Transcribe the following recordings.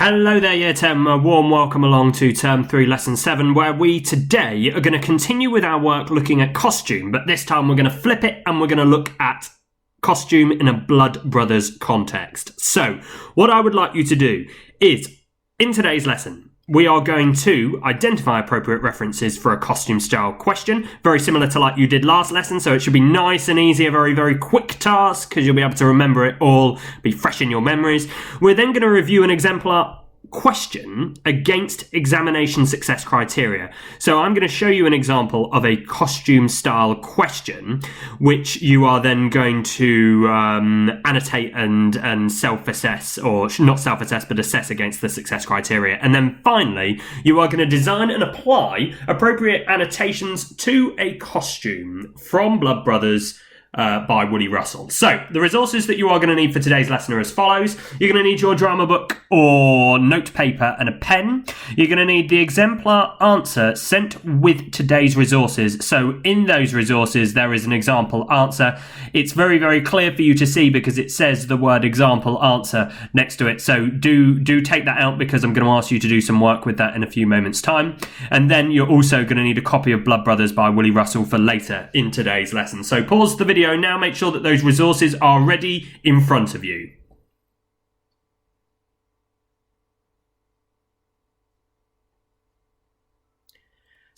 Hello there, Year 10. A warm welcome along to Term 3, Lesson 7, where we today are going to continue with our work looking at costume, but this time we're going to flip it and we're going to look at costume in a Blood Brothers context. So, what I would like you to do is, in today's lesson, we are going to identify appropriate references for a costume style question, very similar to like you did last lesson, so it should be nice and easy, a very, very quick task, because you'll be able to remember it all, be fresh in your memories. We're then going to review an exemplar question against examination success criteria. So I'm going to show you an example of a costume style question, which you are then going to annotate and self-assess, or not self-assess, but assess against the success criteria. And then finally, you are going to design and apply appropriate annotations to a costume from Blood Brothers by Woody Russell. So, the resources that you are going to need for today's lesson are as follows. You're going to need your drama book or note paper and a pen. You're going to need the exemplar answer sent with today's resources. So, in those resources, there is an example answer. It's very, very clear for you to see because it says the word example answer next to it. So, do take that out because I'm going to ask you to do some work with that in a few moments' time. And then you're also going to need a copy of Blood Brothers by Woody Russell for later in today's lesson. So, pause the video now, make sure that those resources are ready in front of you.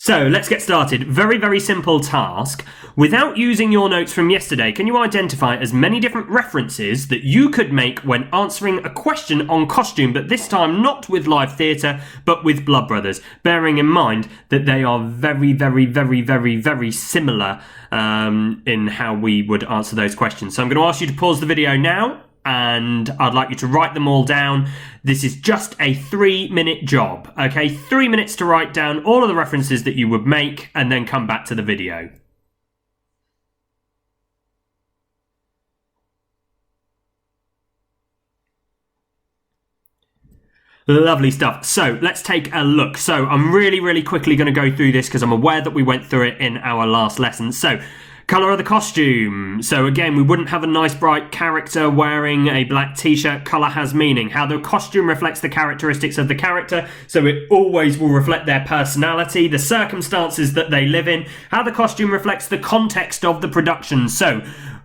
So let's get started. Very, very simple task. Without using your notes from yesterday, can you identify as many different references that you could make when answering a question on costume, but this time not with live theatre, but with Blood Brothers, bearing in mind that they are very, very, very, very, very similar in how we would answer those questions. So I'm going to ask you to pause the video now, and I'd like you to write them all down. This is just a 3-minute job, okay? 3 minutes to write down all of the references that you would make and then come back to the video. Lovely stuff. So let's take a look. So I'm really, really quickly going to go through this because I'm aware that we went through it in our last lesson. So, colour of the costume. So again, we wouldn't have a nice bright character wearing a black t-shirt. Colour has meaning. How the costume reflects the characteristics of the character. So it always will reflect their personality, the circumstances that they live in. How the costume reflects the context of the production. So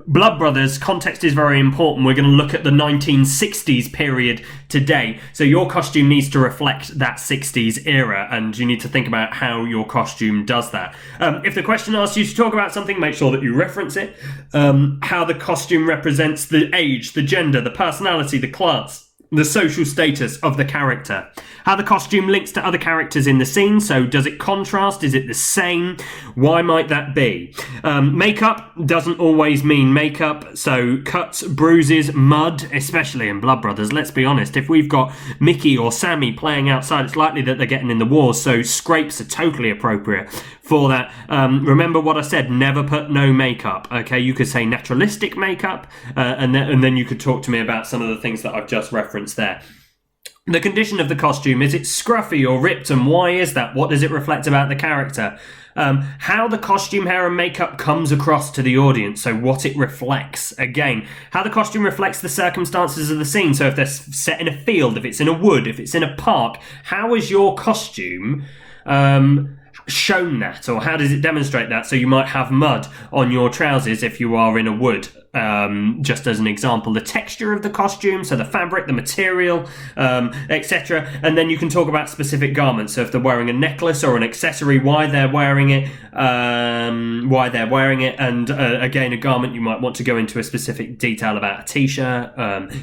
Blood Brothers, context is very important. We're going to look at the 1960s period today. So your costume needs to reflect that 60s era, and you need to think about how your costume does that. If the question asks you to talk about something, make sure that you reference it. How the costume represents the age, the gender, the personality, the class, the social status of the character. How the costume links to other characters in the scene. So does it contrast? Is it the same? Why might that be? Makeup doesn't always mean makeup. So cuts, bruises, mud, especially in Blood Brothers. Let's be honest. If we've got Mickey or Sammy playing outside, it's likely that they're getting in the wars. So scrapes are totally appropriate for that. Remember what I said, never put no makeup. Okay, you could say naturalistic makeup, and then you could talk to me about some of the things that I've just referenced there. The condition of the costume, is it scruffy or ripped, and why is that? What does it reflect about the character? How the costume, hair and makeup comes across to the audience, so what it reflects. Again, how the costume reflects the circumstances of the scene, so if they're set in a field, if it's in a wood, if it's in a park, how is your costume shown that, or how does it demonstrate that? So you might have mud on your trousers if you are in a wood, just as an example. The texture of the costume, so the fabric, the material, etc. And then you can talk about specific garments. So if they're wearing a necklace or an accessory, why they're wearing it, and again, a garment, you might want to go into a specific detail about a t-shirt,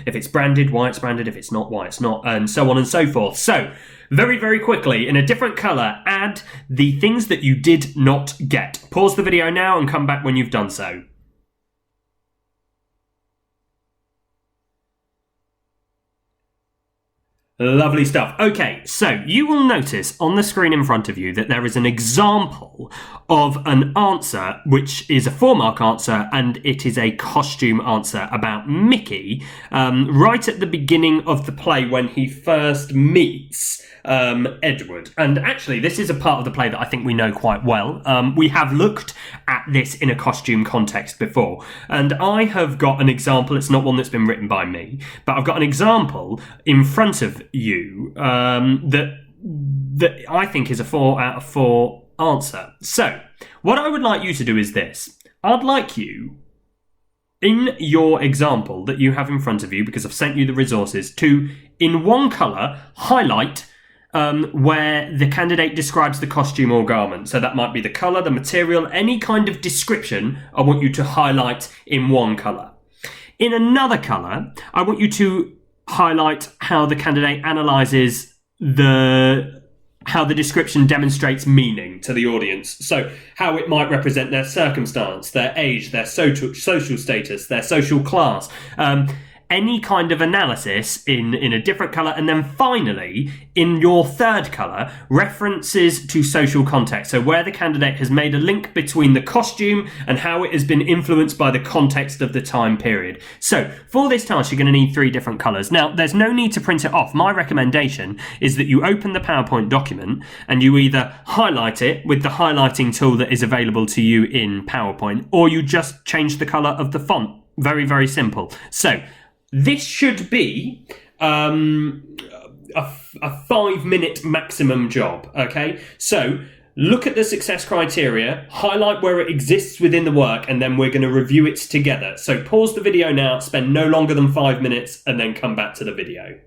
if it's branded, why it's branded, if it's not, why it's not, and so on and so forth. So very, very quickly, in a different colour, add the things that you did not get. Pause the video now and come back when you've done so. Lovely stuff. Okay, so you will notice on the screen in front of you that there is an example of an answer which is a 4-mark answer, and it is a costume answer about Mickey right at the beginning of the play when he first meets Edward. And actually, this is a part of the play that I think we know quite well. We have looked at this in a costume context before, and I have got an example. It's not one that's been written by me, but I've got an example in front of you that I think is a 4 out of 4 answer. So what I would like you to do is this. I'd like you, in your example that you have in front of you, because I've sent you the resources, to, in one colour, highlight where the candidate describes the costume or garment. So that might be the colour, the material, any kind of description I want you to highlight in one colour. In another colour, I want you to highlight how the candidate analyses how the description demonstrates meaning to the audience. So how it might represent their circumstance, their age, their social status, their social class, any kind of analysis in a different colour. And then finally, in your third colour, references to social context. So where the candidate has made a link between the costume and how it has been influenced by the context of the time period. So for this task, you're going to need 3 different colours. Now, there's no need to print it off. My recommendation is that you open the PowerPoint document and you either highlight it with the highlighting tool that is available to you in PowerPoint, or you just change the colour of the font. Very, very simple. So this should be a 5-minute maximum job, okay? So look at the success criteria, highlight where it exists within the work, and then we're going to review it together. So pause the video now, spend no longer than 5 minutes, and then come back to the video.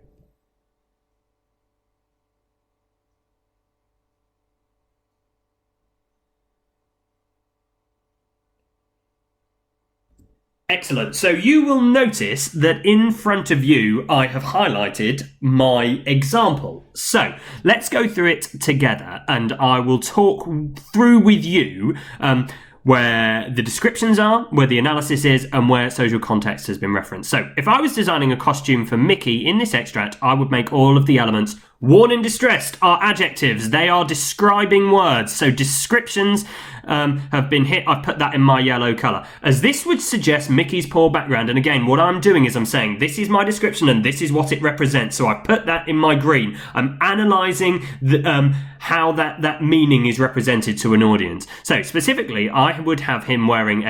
Excellent. So you will notice that in front of you, I have highlighted my example. So let's go through it together and I will talk through with you where the descriptions are, where the analysis is, and where social context has been referenced. So if I was designing a costume for Mickey in this extract, I would make all of the elements. Worn and distressed are adjectives. They are describing words. So descriptions have been hit. I've put that in my yellow colour, as this would suggest Mickey's poor background. And again, what I'm doing is I'm saying this is my description and this is what it represents. So I put that in my green. I'm analysing how that meaning is represented to an audience. So specifically, I would have him wearing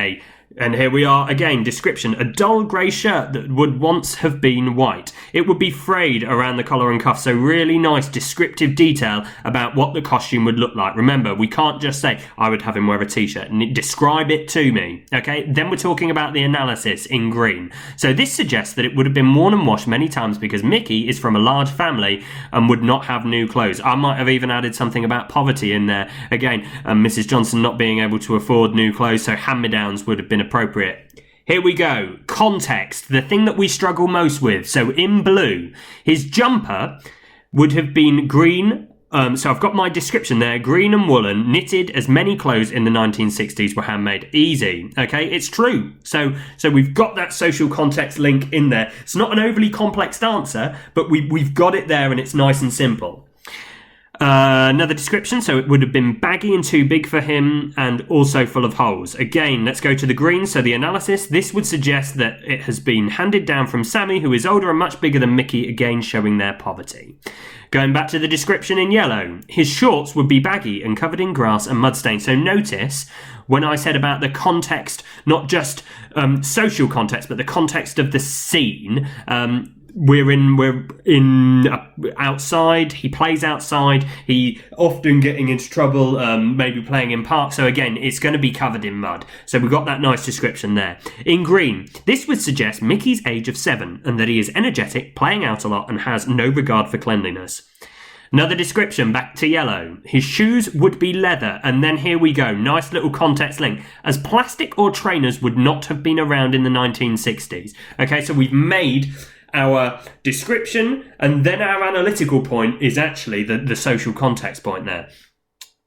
and here we are again, description, a dull grey shirt that would once have been white. It would be frayed around the collar and cuff, so really nice descriptive detail about what the costume would look like. Remember, we can't just say, I would have him wear a t-shirt, and describe it to me, okay? Then we're talking about the analysis in green. So this suggests that it would have been worn and washed many times because Mickey is from a large family and would not have new clothes. I might have even added something about poverty in there. Again, Mrs. Johnson not being able to afford new clothes, so hand-me-downs would have been appropriate. Here we go. Context, the thing that we struggle most with. So in blue, his jumper would have been green. So I've got my description there, green and woolen, knitted as many clothes in the 1960s were handmade. Easy, okay? It's true. So we've got that social context link in there. It's not an overly complex answer, but we've got it there and it's nice and simple. Another description, so it would have been baggy and too big for him and also full of holes. Again, let's go to the green. So the analysis, this would suggest that it has been handed down from Sammy, who is older and much bigger than Mickey, again showing their poverty. Going back to the description in yellow, his shorts would be baggy and covered in grass and mud stains. So notice when I said about the context, not just social context, but the context of the scene, we're in outside. He plays outside. He often getting into trouble, maybe playing in parks. So again, it's going to be covered in mud. So we've got that nice description there. In green, this would suggest Mickey's age of 7 and that he is energetic, playing out a lot, and has no regard for cleanliness. Another description, back to yellow. His shoes would be leather, and then here we go, nice little context link, as plastic or trainers would not have been around in the 1960s. Okay, so we've made our description, and then our analytical point is actually the social context point there.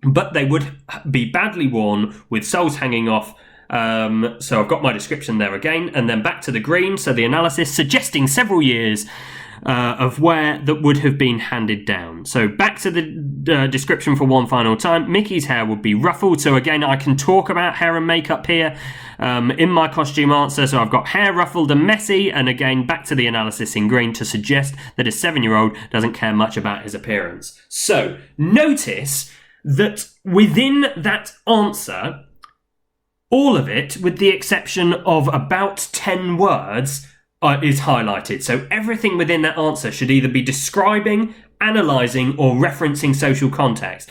But they would be badly worn with soles hanging off. So I've got my description there again, and then back to the green. So the analysis suggesting several years of wear that would have been handed down. So back to the description for one final time. Mickey's hair would be ruffled. So again, I can talk about hair and makeup here in my costume answer. So I've got hair ruffled and messy. And again, back to the analysis in green to suggest that a 7-year-old doesn't care much about his appearance. So notice that within that answer, all of it, with the exception of about 10 words, is highlighted. So everything within that answer should either be describing, analysing, or referencing social context.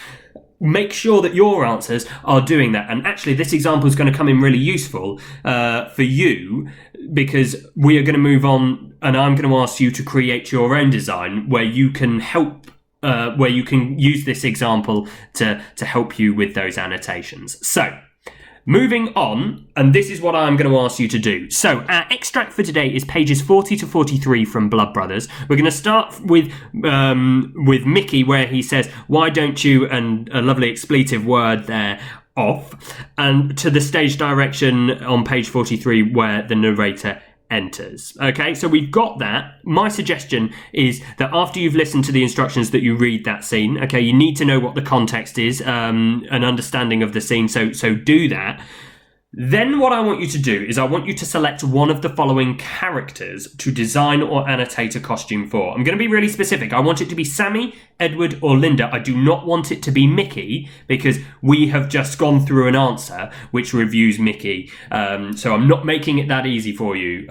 Make sure that your answers are doing that. And actually, this example is going to come in really useful for you, because we are going to move on and I'm going to ask you to create your own design where you can help, where you can use this example to help you with those annotations. So, moving on, and this is what I'm going to ask you to do. So our extract for today is pages 40 to 43 from Blood Brothers. We're going to start with Mickey, where he says, "Why don't you?" and a lovely expletive word there, off, and to the stage direction on page 43 where the narrator enters. Okay, so we've got that. My suggestion is that after you've listened to the instructions that you read that scene. Okay, you need to know what the context is, an understanding of the scene, so do that. Then what I want you to do is I want you to select one of the following characters to design or annotate a costume for. I'm going to be really specific. I want it to be Sammy, Edward, or Linda. I do not want it to be Mickey, because we have just gone through an answer which reviews Mickey. So I'm not making it that easy for you.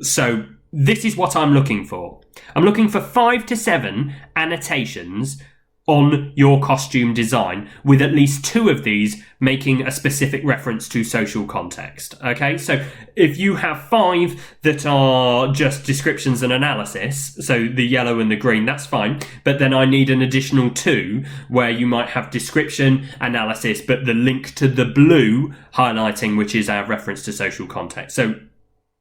So this is what I'm looking for. I'm looking for 5 to 7 annotations on your costume design, with at least 2 of these making a specific reference to social context. Okay, so if you have 5 that are just descriptions and analysis, so the yellow and the green, that's fine, but then I need an additional 2 where you might have description, analysis, but the link to the blue highlighting, which is our reference to social context. So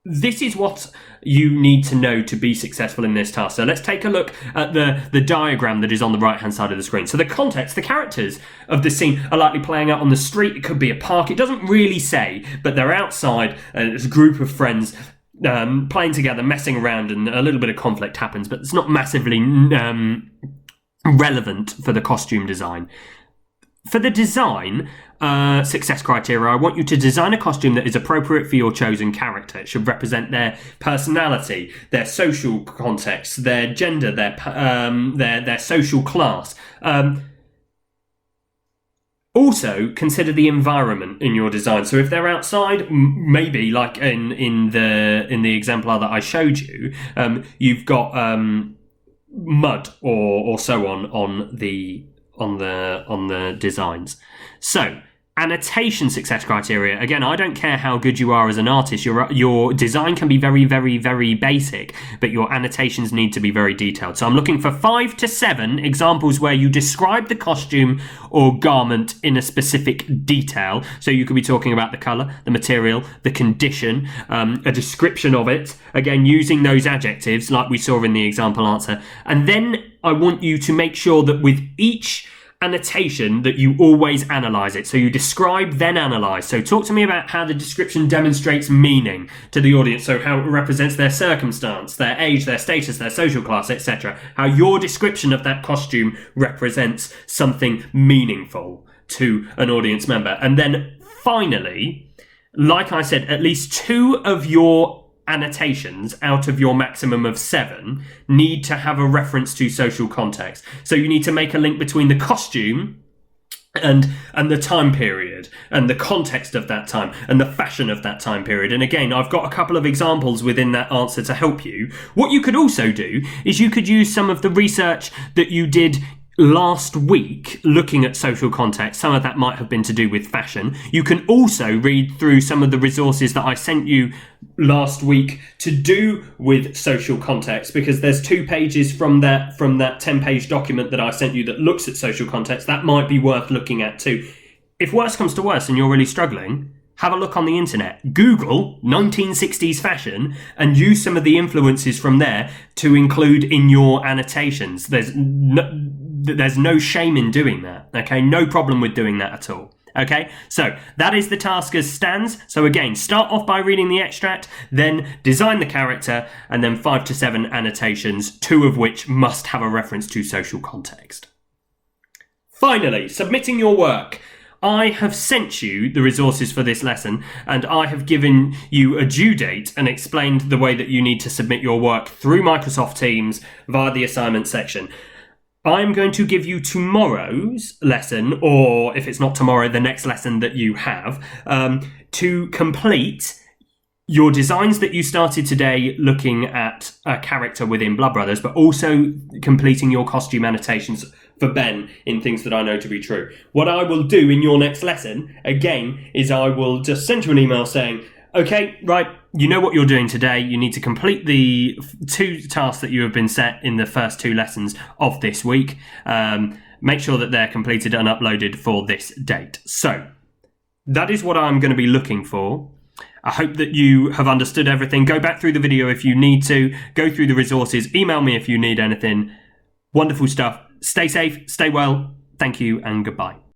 this is what you need to know to be successful in this task. So let's take a look at the diagram that is on the right-hand side of the screen. So the context, the characters of the scene are likely playing out on the street. It could be a park. It doesn't really say, but they're outside. It's a group of friends playing together, messing around, and a little bit of conflict happens, but it's not massively relevant for the costume design. For the design success criteria, I want you to design a costume that is appropriate for your chosen character. It should represent their personality, their social context, their gender, their social class. Also, consider the environment in your design. So if they're outside, maybe like in the exemplar that I showed you, you've got mud or so on the designs. So annotation success criteria. Again, I don't care how good you are as an artist. Your design can be very, very, very basic, but your annotations need to be very detailed. So I'm looking for 5 to 7 examples where you describe the costume or garment in a specific detail. So you could be talking about the colour, the material, the condition, a description of it. Again, using those adjectives like we saw in the example answer. And then I want you to make sure that with each annotation that you always analyse it. So you describe, then analyse. So talk to me about how the description demonstrates meaning to the audience. So how it represents their circumstance, their age, their status, their social class, etc. How your description of that costume represents something meaningful to an audience member. And then finally, like I said, at least 2 of your annotations out of your maximum of 7 need to have a reference to social context. So you need to make a link between the costume and the time period and the context of that time and the fashion of that time period. And again, I've got a couple of examples within that answer to help you. What you could also do is you could use some of the research that you did last week looking at social context. Some of that might have been to do with fashion. You can also read through some of the resources that I sent you last week to do with social context, because there's 2 pages from that 10-page document that I sent you that looks at social context. That might be worth looking at too. If worse comes to worse and you're really struggling, have a look on the internet. Google 1960s fashion and use some of the influences from there to include in your annotations. There's no shame in doing that, okay? No problem with doing that at all, okay? So that is the task as stands. So again, start off by reading the extract, then design the character, and then 5 to 7 annotations, 2 of which must have a reference to social context. Finally, submitting your work. I have sent you the resources for this lesson, and I have given you a due date and explained the way that you need to submit your work through Microsoft Teams via the assignment section. I'm going to give you tomorrow's lesson, or if it's not tomorrow, the next lesson that you have, to complete your designs that you started today looking at a character within Blood Brothers, but also completing your costume annotations for Ben in Things That I Know To Be True. What I will do in your next lesson, again, is I will just send you an email saying, okay, right, you know what you're doing today. You need to complete the 2 tasks that you have been set in the first 2 lessons of this week. Make sure that they're completed and uploaded for this date. So that is what I'm going to be looking for. I hope that you have understood everything. Go back through the video if you need to. Go through the resources. Email me if you need anything. Wonderful stuff. Stay safe. Stay well. Thank you and goodbye.